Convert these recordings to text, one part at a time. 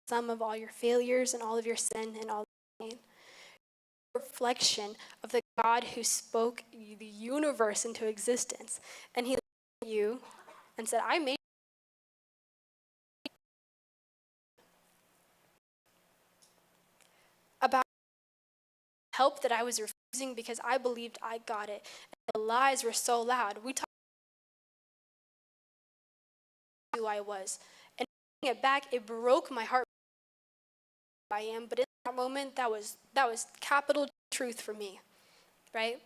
sum of all your failures and all of your sin and all the pain. Reflection of the God who spoke the universe into existence. And he looked at you and said, I made about help that I was refusing because I believed I got it. And the lies were so loud. We talked about who I was. And bringing it back, it broke my heart. I am, but in that moment, that was capital truth for me, right?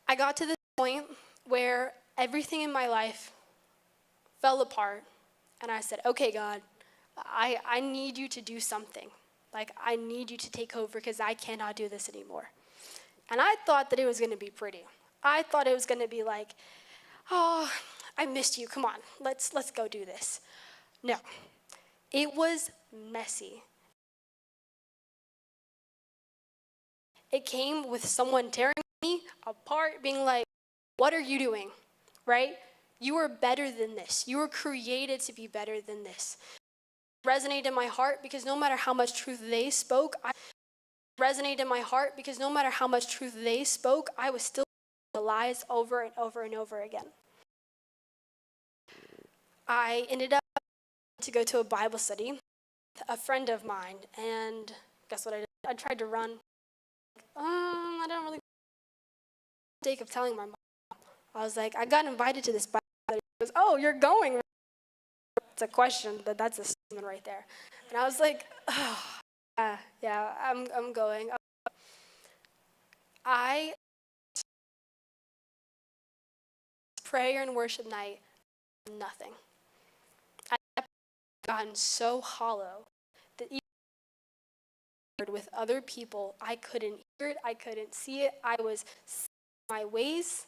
I got to this point where everything in my life fell apart, and I said, okay, God, I need you to do something. Like, I need you to take over because I cannot do this anymore. And I thought that it was going to be pretty. I thought it was going to be like, oh, I missed you. Come on, let's go do this. No, it was messy. It came with someone tearing me apart, being like, what are you doing, right? You are better than this. You were created to be better than this. It resonated in my heart because no matter how much truth they spoke, I was still the lies over and over and over again. I ended up to go to a Bible study with a friend of mine, and guess what I did? I tried to run. I don't really mistake of telling my mom. I was like, I got invited to this Bible study. She goes, oh, you're going. It's a question, that's a statement right there. And I was like, oh, yeah, I'm going. I prayer and worship night, nothing. I had gotten so hollow that even with other people, I couldn't hear it, I couldn't see it. I was my ways.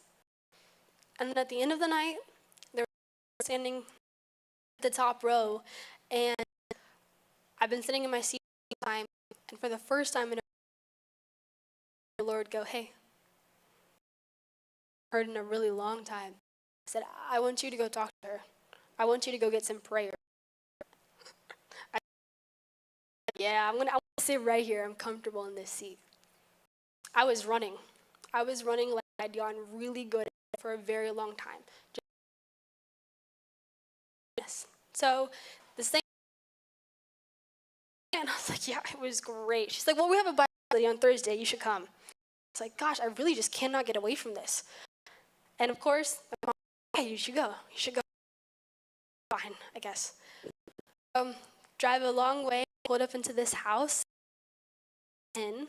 And then at the end of the night, they were standing at the top row, and I've been sitting in my seat all the time, and for the first time in the Lord go, hey, I heard in a really long time. I said, I want you to go talk to her. I want you to go get some prayer. I want to sit right here. I'm comfortable in this seat. I was running like I'd gotten really good at it for a very long time. So this thing, and I was like, yeah, it was great. She's like, well, we have a Bible study on Thursday. You should come. It's like, gosh, I really just cannot get away from this. And of course, my mom, hey, you should go. You should go. Fine, I guess. Drive a long way, pulled up into this house, and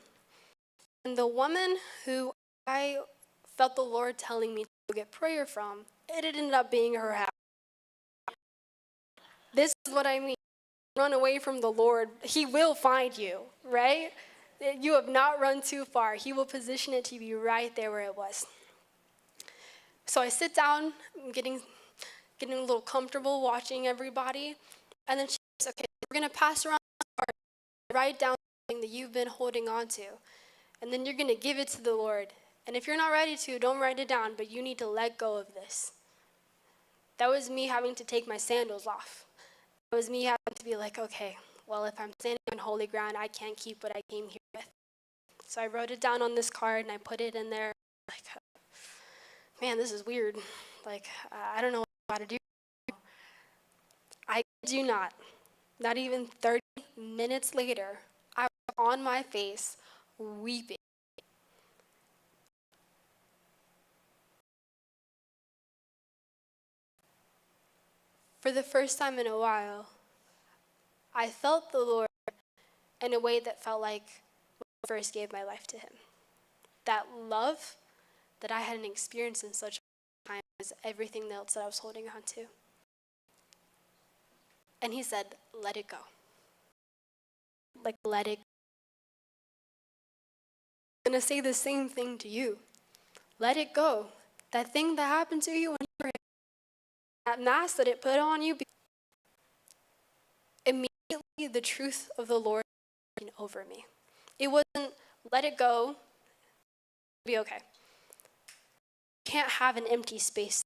the woman who I felt the Lord telling me to get prayer from, it ended up being her house. This is what I mean. Run away from the Lord. He will find you, right? You have not run too far. He will position it to be right there where it was. So I sit down, I'm getting a little comfortable watching everybody, and then she says, okay, we're going to pass around this card, write down something that you've been holding on to, and then you're going to give it to the Lord. And if you're not ready to, don't write it down, but you need to let go of this. That was me having to take my sandals off. That was me having to be like, okay, well, if I'm standing on holy ground, I can't keep what I came here with. So I wrote it down on this card, and I put it in there. Like, man, this is weird. Like, I don't know what to do. I do not even 30 minutes later, I was on my face weeping. For the first time in a while, I felt the Lord in a way that felt like when I first gave my life to him. That love that I hadn't experienced in such a time as everything else that I was holding on to. And he said, let it go. Like, let it go. I'm going to say the same thing to you. Let it go. That thing that happened to you when you were that mask that it put on you, immediately the truth of the Lord came over me. It wasn't, let it go, be okay. You can't have an empty space.